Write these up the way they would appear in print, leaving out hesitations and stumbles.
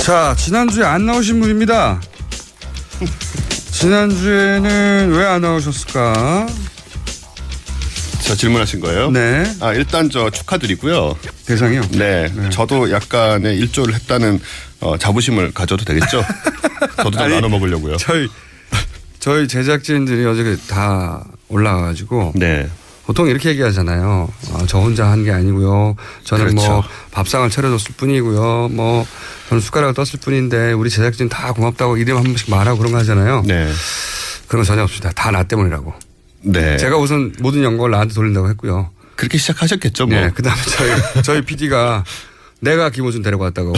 자, 지난주에 안 나오신 분입니다. 지난주에는 왜 안 나오셨을까? 저 질문하신 거예요? 네. 일단 저 축하드리고요. 대상이요? 네. 저도 약간의 일조를 했다는 자부심을 가져도 되겠죠? 저도 좀 나눠 먹으려고요. 저희 제작진들이 어저께 다 올라와가지고. 네. 보통 이렇게 얘기하잖아요. 저 혼자 한 게 아니고요. 저는 그렇죠. 뭐 밥상을 차려줬을 뿐이고요. 뭐 저는 숟가락을 떴을 뿐인데 우리 제작진 다 고맙다고 이름 한 번씩 말하고 그런 거 하잖아요. 네. 그런 거 전혀 없습니다. 다 나 때문이라고. 네. 제가 우선 모든 영광을 나한테 돌린다고 했고요. 그렇게 시작하셨겠죠, 뭐. 네. 그다음에 저희 PD가 내가 김호준 데리고 왔다고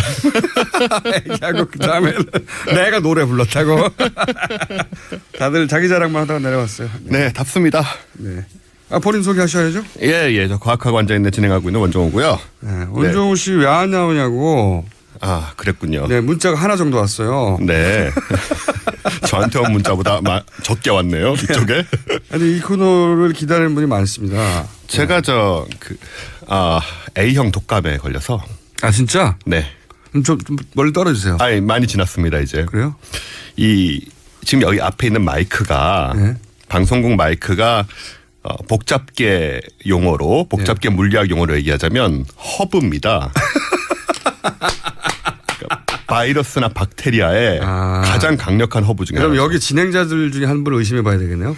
얘기하고 그다음에는 내가 노래 불렀다고 다들 자기 자랑만 하다가 내려왔어요. 네, 답습니다. 네. 본인 소개하셔야죠. 예. 저 과학하고 앉아있는 진행하고 있는 원종우고요. 네. 원종우 씨 왜 안 나오냐고. 그랬군요. 네, 문자가 하나 정도 왔어요. 네. 저한테 온 문자보다 적게 왔네요, 이쪽에. 아니, 이 코너를 기다리는 분이 많습니다. 제가 A형 독감에 걸려서. 진짜? 네. 좀 멀리 떨어지세요. 많이 지났습니다, 이제. 그래요? 지금 여기 앞에 있는 마이크가, 네. 방송국 마이크가 복잡계 용어로, 복잡계 물리학 용어로 얘기하자면 허브입니다. 그러니까 바이러스나 박테리아의 가장 강력한 허브 중에 그럼 하나죠. 여기 진행자들 중에 한 분을 의심해 봐야 되겠네요?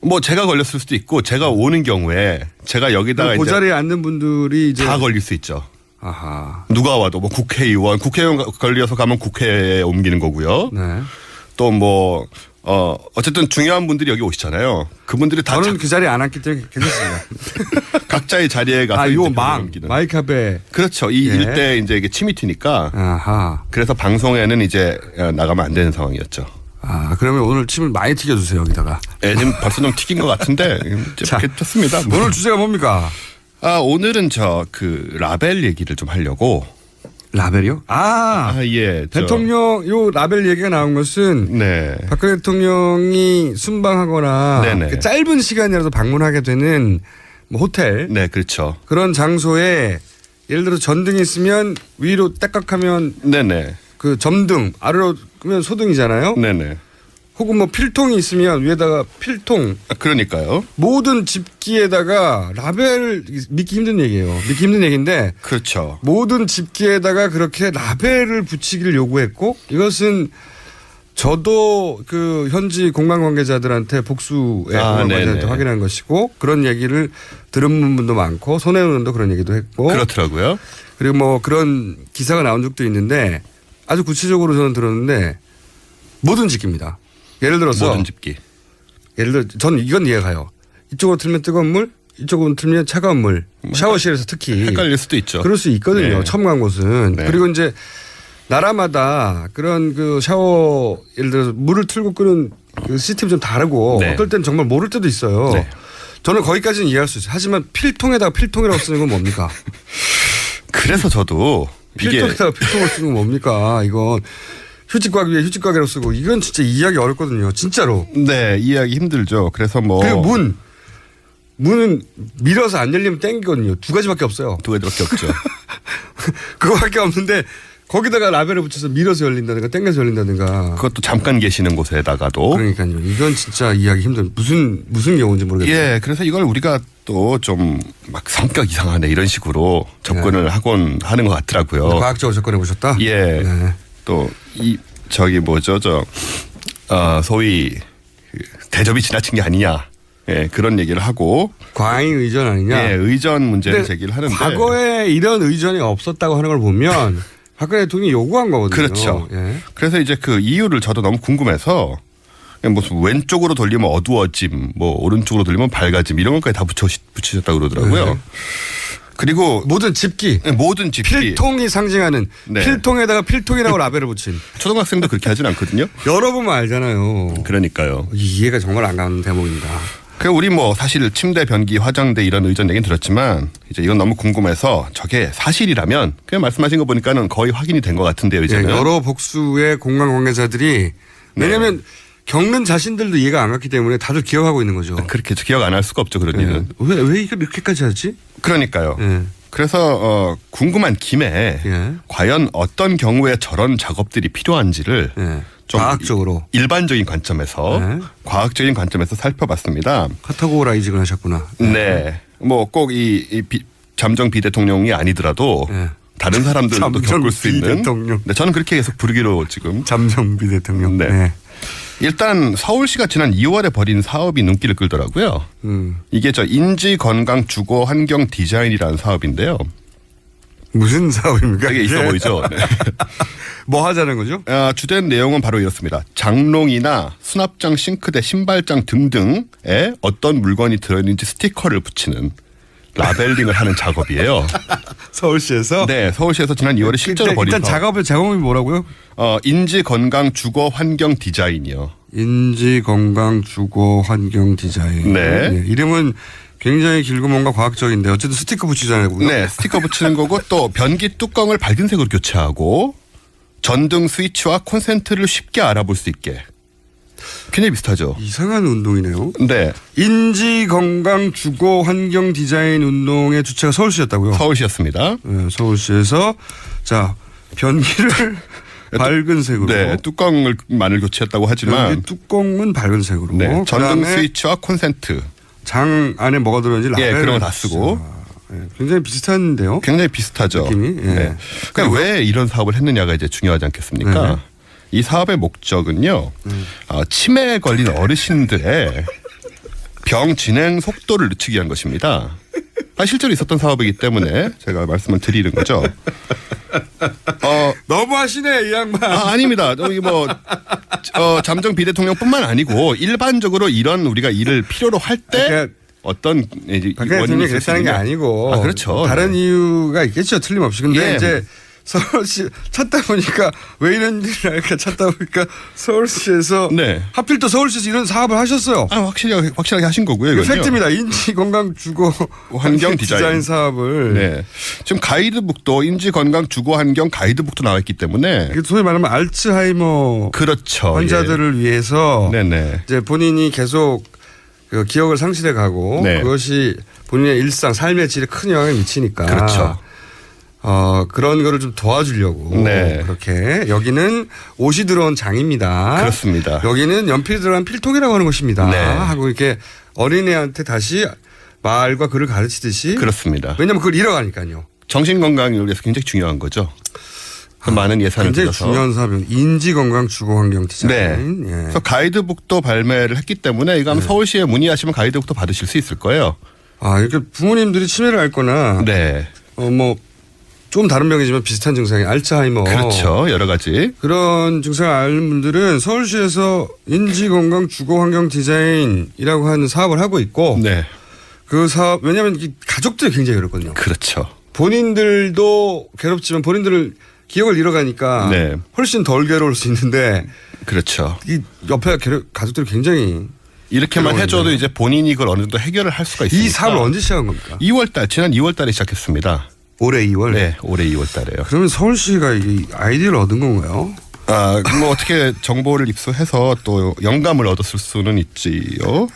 뭐 제가 걸렸을 수도 있고 제가 오는 경우에 제가 여기다가 그 이제 자리에 앉는 분들이 이제 다 걸릴 수 있죠. 아하. 누가 와도 뭐 국회의원 걸려서 가면 국회에 옮기는 거고요. 네. 또 뭐 어쨌든 중요한 분들이 여기 오시잖아요. 그분들이 다 저는 그 자리에 안 앉기 때문에 괜찮습니다. 각자의 자리에 가서 요 이제 옮기는. 마이크 앞에. 그렇죠. 이 일대 이제 이게 침이 튀니까. 아하. 그래서 방송에는 이제 나가면 안 되는 상황이었죠. 그러면 오늘 침을 많이 튀겨주세요, 여기다가. 지금 벌써 좀 튀긴 것 같은데. 괜찮습니다. 오늘 주제가 뭡니까? 오늘은 라벨 얘기를 좀 하려고. 라벨이요? 예. 대통령 요 라벨 얘기가 나온 것은 네. 박근혜 대통령이 순방하거나 그 짧은 시간이라도 방문하게 되는 뭐 호텔. 네, 그렇죠. 그런 장소에 예를 들어 전등이 있으면 위로 딱딱하면 네네. 그 점등 아래로 끄면 소등이잖아요. 네네. 혹은 뭐 필통이 있으면 위에다가 필통. 그러니까요. 모든 집기에다가 라벨을 믿기 힘든 얘기예요. 믿기 힘든 얘기인데. 그렇죠. 모든 집기에다가 그렇게 라벨을 붙이기를 요구했고 이것은 저도 그 현지 공간 관계자들한테 복수의 공간 관계자한테 확인한 것이고 그런 얘기를 들은 분도 많고 손혜원 의원도 그런 얘기도 했고. 그렇더라고요. 그리고 뭐 그런 기사가 나온 적도 있는데 아주 구체적으로 저는 들었는데 모든 집기입니다. 예를 들어서 모든 집기. 예를 들어 저는 이건 이해가요. 이쪽으로 틀면 뜨거운 물, 이쪽으로 틀면 차가운 물. 샤워실에서 특히 헷갈릴 수도 있죠. 그럴 수 있거든요. 네. 처음 간 곳은. 네. 그리고 이제 나라마다 그런 그 샤워 예를 들어서 물을 틀고 끄는 그 시스템이 좀 다르고 어떨 땐 정말 모를 때도 있어요. 네. 저는 거기까지는 이해할 수 있어요. 하지만 필통에다가 필통이라고 쓰는 건 뭡니까? 그래서 저도 필통에다가 필통을 쓰는 건 뭡니까? 이건 휴지곽 위에 휴지곽이라고 쓰고 이건 진짜 이해하기 어렵거든요. 진짜로. 네. 이해하기 힘들죠. 그래서 뭐. 그리고 문은 밀어서 안 열리면 땡기거든요. 두 가지밖에 없어요. 두 가지밖에 없죠. 그거밖에 없는데 거기다가 라벨을 붙여서 밀어서 열린다든가 땡겨서 열린다든가. 그것도 잠깐 계시는 곳에다가도. 그러니까요. 이건 진짜 이해하기 힘든 무슨 경우인지 모르겠어요. 예. 그래서 이걸 우리가 또 좀 막 성격 이상하네 이런 식으로 접근을 하곤 하는 것 같더라고요. 과학적으로 접근해 보셨다? 예. 네. 또 소위 대접이 지나친 게 아니냐. 예, 그런 얘기를 하고. 과잉 의전 아니냐. 예, 의전 문제를 제기를 하는데. 과거에 이런 의전이 없었다고 하는 걸 보면 박근혜 대통령이 요구한 거거든요. 그렇죠. 예. 그래서 이제 그 이유를 저도 너무 궁금해서 무슨 왼쪽으로 돌리면 어두워짐, 뭐 오른쪽으로 돌리면 밝아짐 이런 것까지 다 붙이셨다고 그러더라고요. 네. 그리고 모든 집기. 필통이 상징하는 필통에다가 필통이라고 라벨을 붙인. 초등학생도 그렇게 하진 않거든요. 열어보면 알잖아요. 그러니까요. 이해가 정말 안 가는 대목입니다. 우리 뭐 사실 침대, 변기, 화장대 이런 의전 얘기는 들었지만 이제 이건 너무 궁금해서 저게 사실이라면 그냥 말씀하신 거 보니까는 거의 확인이 된 것 같은데요. 이제는. 여러 복수의 공간 관계자들이 왜냐하면 겪는 자신들도 이해가 안 갔기 때문에 다들 기억하고 있는 거죠. 그렇게 기억 안 할 수가 없죠. 그런 일은. 왜 이걸 이렇게까지 하지? 그러니까요. 그래서 궁금한 김에 예. 과연 어떤 경우에 저런 작업들이 필요한지를 예. 좀 과학적으로 일반적인 관점에서 네. 과학적인 관점에서 살펴봤습니다. 카테고라이징을 하셨구나. 네. 뭐 꼭 이 잠정 비대통령이 아니더라도 네. 다른 사람들도 겪을 수 있는. 비대통령. 네, 저는 그렇게 계속 부르기로 지금. 잠정 비대통령. 네. 네. 일단 서울시가 지난 2월에 벌인 사업이 눈길을 끌더라고요. 이게 저 인지 건강 주거 환경 디자인이라는 사업인데요. 무슨 사업입니까? 되게 있어 보이죠. 네. 뭐 하자는 거죠? 주된 내용은 바로 이렇습니다. 장롱이나 수납장, 싱크대, 신발장 등등에 어떤 물건이 들어있는지 스티커를 붙이는 라벨링을 하는 작업이에요. 서울시에서? 네, 서울시에서 지난 2월에 실제로 벌인 일단 작업의 제목이 뭐라고요? 인지 건강 주거 환경 디자인이요. 인지 건강 주거 환경 디자인. 네. 네. 이름은 굉장히 길고 뭔가 과학적인데 어쨌든 스티커 붙이잖아요. 네, 스티커 붙이는 거고 또 변기 뚜껑을 밝은 색으로 교체하고 전등 스위치와 콘센트를 쉽게 알아볼 수 있게. 굉장히 비슷하죠. 이상한 운동이네요. 네. 인지 건강 주거 환경 디자인 운동의 주체가 서울시였다고요? 서울시였습니다. 네, 서울시에서 자 변기를 밝은 색으로. 네, 뚜껑을만을 교체했다고 하지만 변기 뚜껑은 밝은 색으로. 네, 전등 그다음에 스위치와 콘센트. 장 안에 뭐가 들어있는지 라벨. 예, 그런 거 다 쓰고. 네, 굉장히 비슷한데요. 굉장히 비슷하죠. 느낌이. 예. 네. 그러니까 왜 이런 사업을 했느냐가 이제 중요하지 않겠습니까? 네. 이 사업의 목적은요. 치매에 걸린 어르신들의 병 진행 속도를 늦추기 위한 것입니다. 실제로 있었던 사업이기 때문에 제가 말씀을 드리는 거죠. 너무 하시네 이 양반. 아닙니다. 여기 뭐 잠정 비대통령뿐만 아니고 일반적으로 이런 우리가 일을 필요로 할 때 그러니까 어떤 박 대통령이 그랬다는 게 아니고 그렇죠. 다른 네. 이유가 있겠죠. 틀림없이. 근데 예. 이제 서울시 찾다 보니까 왜 이런 일을 할까 찾다 보니까 서울시에서 네. 하필 또 서울시에서 이런 사업을 하셨어요. 확실하게 하신 거고요. 이거 이건요. 팩트입니다. 인지 건강 주거 환경 디자인 사업을. 네. 지금 가이드북도 인지 건강 주거 환경 가이드북도 나와 있기 때문에 이게 소위 말하면 알츠하이머 그렇죠. 환자들을 위해서 네네. 이제 본인이 계속 그 기억을 상실해 가고 네. 그것이 본인의 일상 삶의 질에 큰 영향을 미치니까. 그렇죠. 그런 거를 좀 도와주려고. 네. 그렇게 여기는 옷이 들어온 장입니다. 그렇습니다. 여기는 연필이 들어간 필통이라고 하는 것입니다. 네. 하고 이렇게 어린애한테 다시 말과 글을 가르치듯이. 그렇습니다. 왜냐하면 그걸 잃어가니까요. 정신 건강을 위해서 굉장히 중요한 거죠. 많은 예산을 굉장히 들여서. 중요한 사업은 인지건강 주거환경 디자인. 네. 예. 그래서 가이드북도 발매를 했기 때문에 이거 한번 서울시에 문의하시면 가이드북도 받으실 수 있을 거예요. 이렇게 부모님들이 치매를 앓거나. 네. 좀 다른 병이지만 비슷한 증상이 알츠하이머. 그렇죠. 여러 가지. 그런 증상을 앓는 분들은 서울시에서 인지건강 주거환경 디자인이라고 하는 사업을 하고 있고. 네. 그 사업, 왜냐하면 가족들이 굉장히 괴롭거든요. 그렇죠. 본인들도 괴롭지만 본인들을 기억을 잃어가니까 네. 훨씬 덜 괴로울 수 있는데 그렇죠. 이 옆에 가족들이 굉장히 이렇게만 괴로운데. 해줘도 이제 본인이 그걸 어느 정도 해결을 할 수가 있습니다. 이 사업을 언제 시작한 겁니까? 지난 2월 달에 시작했습니다. 올해 2월? 네. 올해 2월 달에요. 그러면 서울시가 이 아이디어를 얻은 건가요? 뭐 어떻게 정보를 입수해서 또 영감을 얻었을 수는 있지요.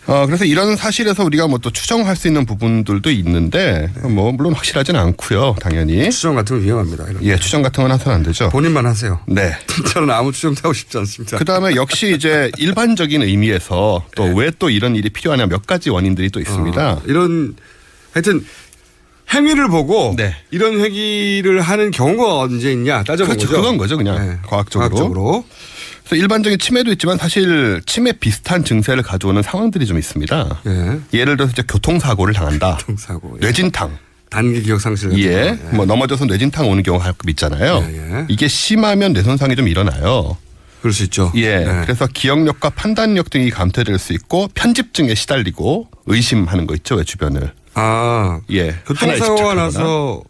그래서 이런 사실에서 우리가 뭐 또 추정할 수 있는 부분들도 있는데 뭐 물론 확실하지는 않고요. 당연히. 추정 같은 건 위험합니다. 이런 예, 추정 같은 건 해서는 안 되죠. 본인만 하세요. 네. 저는 아무 추정도 하고 싶지 않습니다. 그다음에 역시 이제 일반적인 의미에서 또 왜 또 이런 일이 필요하냐 몇 가지 원인들이 또 있습니다. 이런 하여튼 행위를 보고 네. 이런 행위를 하는 경우가 언제 있냐 따져본 그렇죠. 거죠. 그건 거죠. 그냥 과학적으로. 과학적으로. 그래서 일반적인 치매도 있지만 사실 치매 비슷한 증세를 가져오는 상황들이 좀 있습니다. 예를 들어서 이제 교통사고를 당한다. 교통사고. 뇌진탕. 단기 기억 상실. 예. 뭐 넘어져서 뇌진탕 오는 경우가 가끔 있잖아요. 예. 이게 심하면 뇌손상이 좀 일어나요. 그럴 수 있죠. 예. 네. 그래서 기억력과 판단력 등이 감퇴될 수 있고 편집증에 시달리고 의심하는 거 있죠. 왜 주변을. 예. 하나에 교통사고가 집착하거나. 나서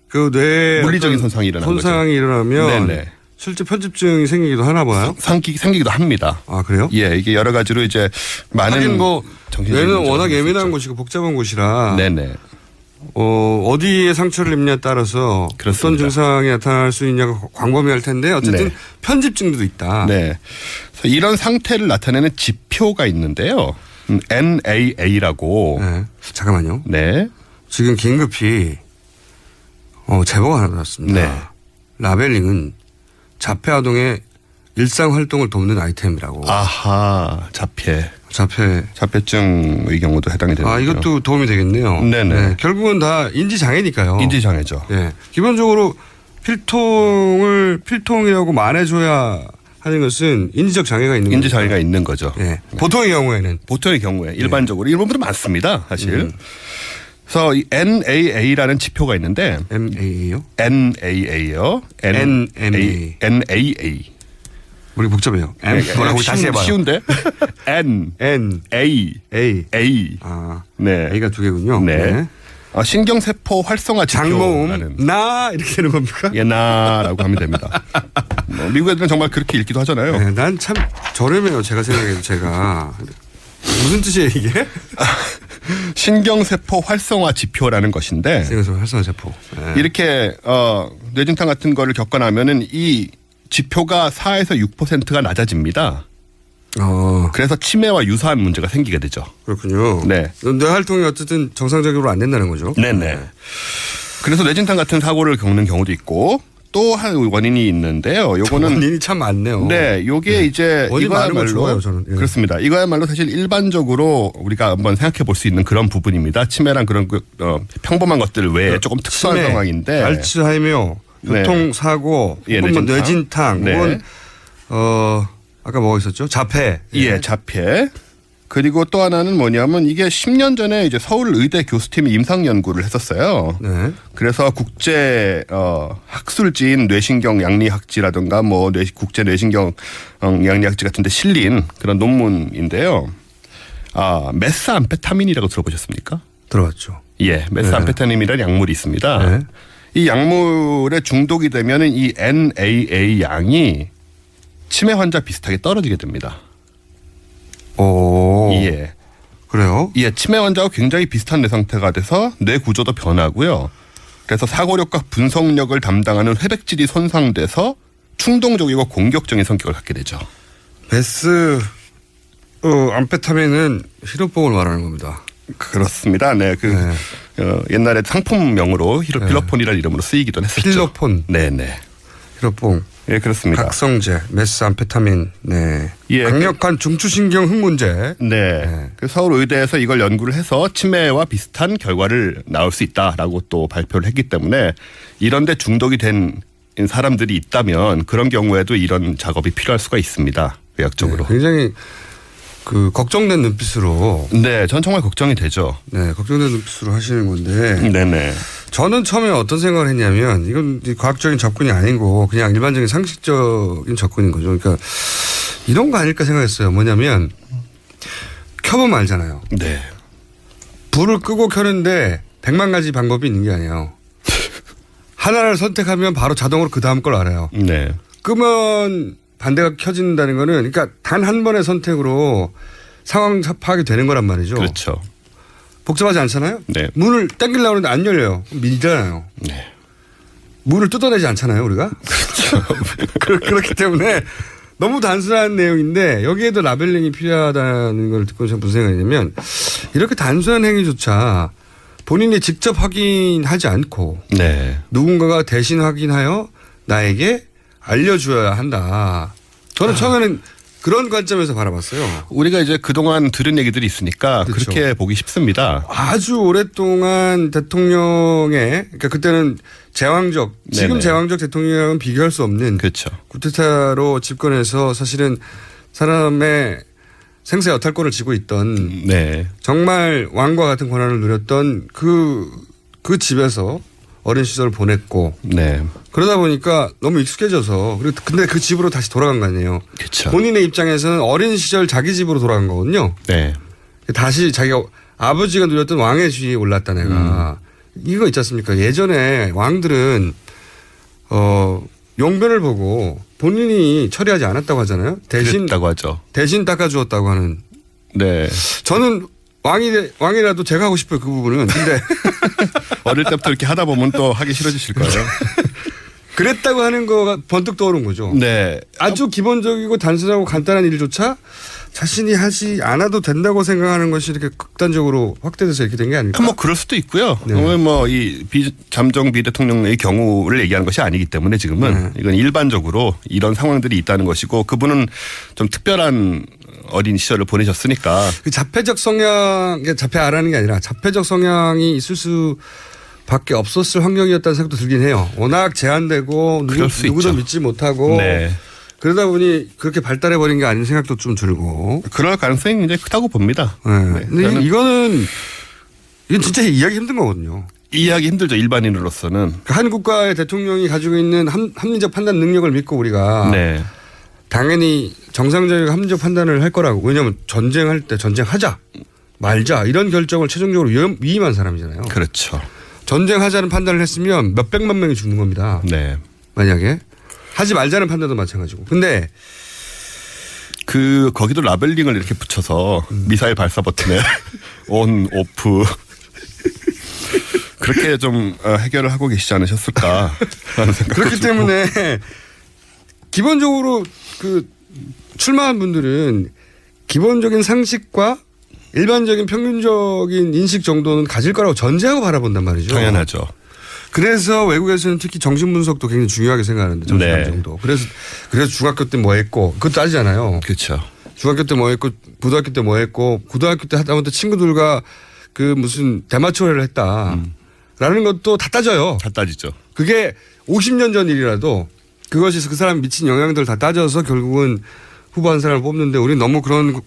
그 뇌 물리적인 손상이 일어나는 거죠. 손상이 일어나면 네네. 실제 편집증이 생기기도 하나 봐요. 생기기도 합니다. 그래요? 예, 이게 여러 가지로 이제 많은 하긴 뭐 정신적인 뇌는 문제가 워낙 있을 수 예민한 있죠. 곳이고 복잡한 곳이라 네네. 어디에 상처를 입냐에 따라서 그렇습니다. 어떤 증상이 나타날 수 있냐가 광범위할 텐데 어쨌든 네. 편집증도 있다. 네. 그래서 이런 상태를 나타내는 지표가 있는데요. NAA라고. 네. 잠깐만요. 네. 지금 긴급히 제보가 하나 나왔습니다. 네. 라벨링은 자폐 아동의 일상 활동을 돕는 아이템이라고. 아하, 자폐증의 경우도 해당이 되는 거죠. 이것도 도움이 되겠네요. 네네. 네, 결국은 다 인지장애니까요. 인지장애죠. 네. 기본적으로 필통이라고 말해줘야 하는 것은 인지적 장애가 있는 거죠. 인지장애가 있는 거죠. 네. 보통의 경우에는. 일반적으로 일본분들 많습니다. 사실. 그래서 이 NAA라는 지표가 있는데 MAA요? NAA요. NMA. NAA. 우리 복잡해요. 뭐라고 다시 해봐요. 쉬운데? N A A. 네. A가 두 개군요. 네. 신경세포 활성화 장모음 나 이렇게 되는 겁니까? 나라고 하면 됩니다. 미국 애들은 정말 그렇게 읽기도 하잖아요. 네, 난 참 저렴해요. 제가 생각해도 제가 무슨 뜻이에요 이게? 신경세포 활성화 지표라는 것인데 신경세포 활성화 세포. 네. 이렇게 뇌진탕 같은 거를 겪어나면은 이 지표가 4에서 6%가 낮아집니다. 그래서 치매와 유사한 문제가 생기게 되죠. 그렇군요. 네. 뇌 활동이 어쨌든 정상적으로 안 된다는 거죠. 네네. 그래서 뇌진탕 같은 사고를 겪는 경우도 있고 또 한 원인이 있는데요. 요거는 원인이 참 많네요. 네, 요게 이제 이거야말로 좋아요, 저는. 예. 그렇습니다. 이거야말로 사실 일반적으로 우리가 한번 생각해 볼 수 있는 그런 부분입니다. 치매랑 그런 평범한 것들 외에 조금 특수한 치매, 상황인데 알츠하이머, 교통사고, 예, 혹은 뇌진탕, 네. 혹은 아까 뭐가 있었죠? 자폐. 예, 자폐. 그리고 또 하나는 뭐냐면 이게 10년 전에 이제 서울 의대 교수팀이 임상 연구를 했었어요. 네. 그래서 국제 학술지인 뇌신경 양리학지라든가 뭐 국제 뇌신경 양리학지 같은 데 실린 그런 논문인데요. 메스암페타민이라고 들어보셨습니까? 들어봤죠. 예, 메스암페타민이라는 약물이 있습니다. 네. 이 약물에 중독이 되면은 이 NAA 양이 치매 환자 비슷하게 떨어지게 됩니다. 오. 예. 그래요? 예, 치매 환자와 굉장히 비슷한 뇌 상태가 돼서 뇌 구조도 변하고요. 그래서 사고력과 분석력을 담당하는 회백질이 손상돼서 충동적이고 공격적인 성격을 갖게 되죠. 암페타민은 시럽봉을 말하는 겁니다. 그렇습니다. 네, 옛날에 상품명으로 필로폰이라는 이름으로 쓰이기도 했었죠. 필로폰. 네네. 시럽봉. 예, 그렇습니다. 각성제, 메스암페타민. 네. 예, 강력한 중추신경 흥분제. 네. 그 서울의대에서 이걸 연구를 해서 치매와 비슷한 결과를 나올 수 있다라고 또 발표를 했기 때문에 이런데 중독이 된 사람들이 있다면 그런 경우에도 이런 작업이 필요할 수가 있습니다. 의학적으로. 네, 굉장히 걱정된 눈빛으로. 네, 전 정말 걱정이 되죠. 네, 걱정된 눈빛으로 하시는 건데. 네네. 저는 처음에 어떤 생각을 했냐면 이건 과학적인 접근이 아니고 그냥 일반적인 상식적인 접근인 거죠. 그러니까 이런 거 아닐까 생각했어요. 뭐냐면 켜보면 알잖아요. 네. 불을 끄고 켜는데 100만 가지 방법이 있는 게 아니에요. 하나를 선택하면 바로 자동으로 그 다음 걸 알아요. 네. 끄면 반대가 켜진다는 거는 그러니까 단 한 번의 선택으로 상황 파악이 되는 거란 말이죠. 그렇죠. 복잡하지 않잖아요. 네. 문을 당기려고 하는데 안 열려요. 밀잖아요. 네. 문을 뜯어내지 않잖아요, 우리가. 그렇죠. 그렇기 때문에 너무 단순한 내용인데 여기에도 라벨링이 필요하다는 걸 듣고 제가 무슨 생각이냐면 이렇게 단순한 행위조차 본인이 직접 확인하지 않고 네. 누군가가 대신 확인하여 나에게 알려줘야 한다. 저는 처음에는 그런 관점에서 바라봤어요. 우리가 이제 그동안 들은 얘기들이 있으니까 그렇죠. 그렇게 보기 쉽습니다. 아주 오랫동안 대통령의 그러니까 그때는 제왕적 지금 네네. 제왕적 대통령이랑은 비교할 수 없는 그렇죠. 쿠데타로 집권해서 사실은 사람의 생사 여탈권을 쥐고 있던 네. 정말 왕과 같은 권한을 누렸던 그 집에서 어린 시절을 보냈고 네. 그러다 보니까 너무 익숙해져서 근데 그 집으로 다시 돌아간 거 아니에요. 그렇죠. 본인의 입장에서는 어린 시절 자기 집으로 돌아간 거거든요. 네. 다시 자기가 아버지가 누렸던 왕의 지위에 올랐다 내가. 이거 있지 않습니까? 예전에 왕들은 용변을 보고 본인이 처리하지 않았다고 하잖아요. 그랬다고 하죠. 대신 닦아주었다고 하는. 네. 저는 왕이라도 제가 하고 싶어요. 그 부분은. 근데 어릴 때부터 이렇게 하다 보면 또 하기 싫어지실 거예요. 그랬다고 하는 거가 번뜩 떠오른 거죠. 네. 아주 기본적이고 단순하고 간단한 일조차 자신이 하지 않아도 된다고 생각하는 것이 이렇게 극단적으로 확대돼서 이렇게 된 게 아닐까? 뭐 그럴 수도 있고요. 네. 뭐이 잠정 비대통령의 경우를 얘기하는 것이 아니기 때문에 지금은 이건 일반적으로 이런 상황들이 있다는 것이고 그분은 좀 특별한 어린 시절을 보내셨으니까. 그 자폐적 성향, 자폐아라는 게 아니라 자폐적 성향이 있을 수밖에 없었을 환경이었다는 생각도 들긴 해요. 워낙 제한되고 누구도 믿지 못하고 네. 그러다 보니 그렇게 발달해버린 게 아닌 생각도 좀 들고. 그럴 가능성이 굉장히 크다고 봅니다. 네. 근데 이건 진짜 이해하기 힘든 거거든요. 이해하기 힘들죠. 일반인으로서는. 한 국가의 대통령이 가지고 있는 합리적 판단 능력을 믿고 우리가 네. 당연히 정상적이고 합리적 판단을 할 거라고. 왜냐하면 전쟁할 때 전쟁하자 말자 이런 결정을 최종적으로 위임한 사람이잖아요. 그렇죠. 전쟁하자는 판단을 했으면 몇백만 명이 죽는 겁니다. 네. 만약에. 하지 말자는 판단도 마찬가지고. 근데 거기도 라벨링을 이렇게 붙여서 미사일 발사 버튼에 온, 오프 그렇게 좀 해결을 하고 계시지 않으셨을까 하는 생각. 그렇기 때문에 기본적으로 출마한 분들은 기본적인 상식과 일반적인 평균적인 인식 정도는 가질 거라고 전제하고 바라본단 말이죠. 당연하죠. 그래서 외국에서는 특히 정신 분석도 굉장히 중요하게 생각하는데 정신 정도. 그래서 중학교 때 뭐 했고 그것도 따지잖아요. 그렇죠. 중학교 때 뭐 했고 고등학교 때 뭐 했고 고등학교 때 하다못해 친구들과 무슨 대마초회를 했다라는 것도 다 따져요. 다 따지죠. 그게 50년 전 일이라도 그것이 그 사람 미친 영향들 다 따져서 결국은 후보 한 사람을 뽑는데 우리는 너무 그런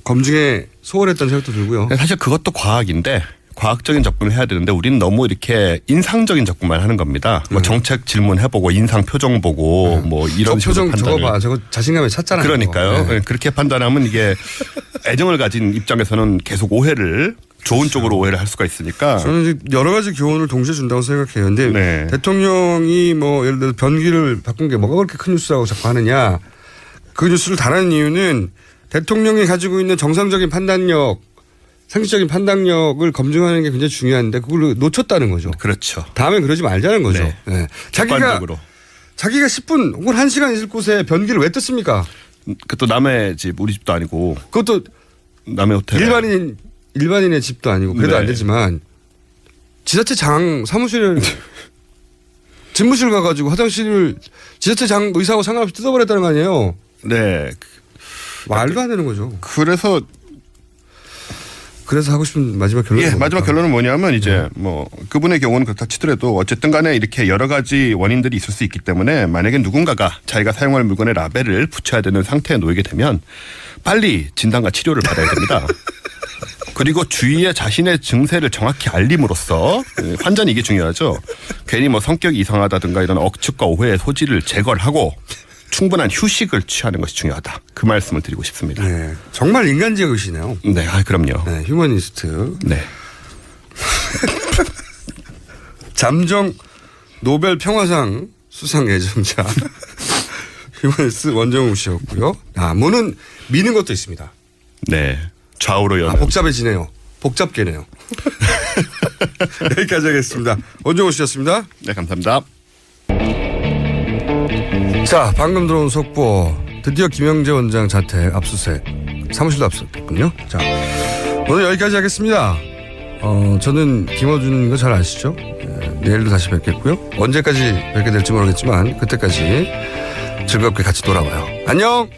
검증에 소홀했다는 생각도 들고요. 사실 그것도 과학인데 과학적인 접근을 해야 되는데 우리는 너무 이렇게 인상적인 접근만 하는 겁니다. 뭐 정책 질문해보고 인상 표정 보고 뭐 이런 식으로 표정 판단을. 저거 봐. 저거 자신감에 찼잖아요. 그러니까요. 네. 그렇게 판단하면 이게 애정을 가진 입장에서는 계속 좋은 쪽으로 오해를 할 수가 있으니까. 저는 여러 가지 교훈을 동시에 준다고 생각해요. 근데 대통령이 뭐 예를 들어 변기를 바꾼 게 뭐가 그렇게 큰 뉴스라고 자꾸 하느냐. 그 뉴스를 다루는 이유는 대통령이 가지고 있는 정상적인 판단력 상식적인 판단력을 검증하는 게 굉장히 중요한데 그걸 놓쳤다는 거죠. 그렇죠. 다음에 그러지 말자는 거죠. 네. 네. 자기가 10분 혹은 1시간 있을 곳에 변기를 왜 뜯습니까? 그것도 남의 집, 우리 집도 아니고. 그것도 남의 호텔. 일반인의 집도 아니고 그래도 안 되지만 지자체장 사무실을 집무실 가가지고 화장실을 지자체장 의사하고 상관없이 뜯어버렸다는 거 아니에요? 네. 말도 안 되는 거죠. 그래서 하고 싶은 마지막 결론은 마지막 결론은 뭐냐면 이제 뭐 그분의 경우는 그렇다 치더라도 어쨌든 간에 이렇게 여러 가지 원인들이 있을 수 있기 때문에 만약에 누군가가 자기가 사용할 물건에 라벨을 붙여야 되는 상태에 놓이게 되면 빨리 진단과 치료를 받아야 됩니다. 그리고 주위에 자신의 증세를 정확히 알림으로써 환자는 이게 중요하죠. 괜히 뭐 성격이 이상하다든가 이런 억측과 오해의 소지를 제거를 하고 충분한 휴식을 취하는 것이 중요하다. 그 말씀을 드리고 싶습니다. 네, 정말 인간적이시네요. 네, 그럼요. 네, 휴머니스트. 네. 잠정 노벨 평화상 수상 예정자 휴머니스트 원정우 씨였고요. 뭐는 미는 것도 있습니다. 네. 좌우로 연. 복잡해지네요. 복잡계네요. 여기까지 하겠습니다. 원정우 씨였습니다. 네, 감사합니다. 자, 방금 들어온 속보. 드디어 김영재 원장 자택 압수수색. 사무실도 압수됐군요. 자, 오늘 여기까지 하겠습니다. 저는 김어준 거 잘 아시죠? 내일도 다시 뵙겠고요. 언제까지 뵙게 될지 모르겠지만 그때까지 즐겁게 같이 놀아봐요. 안녕!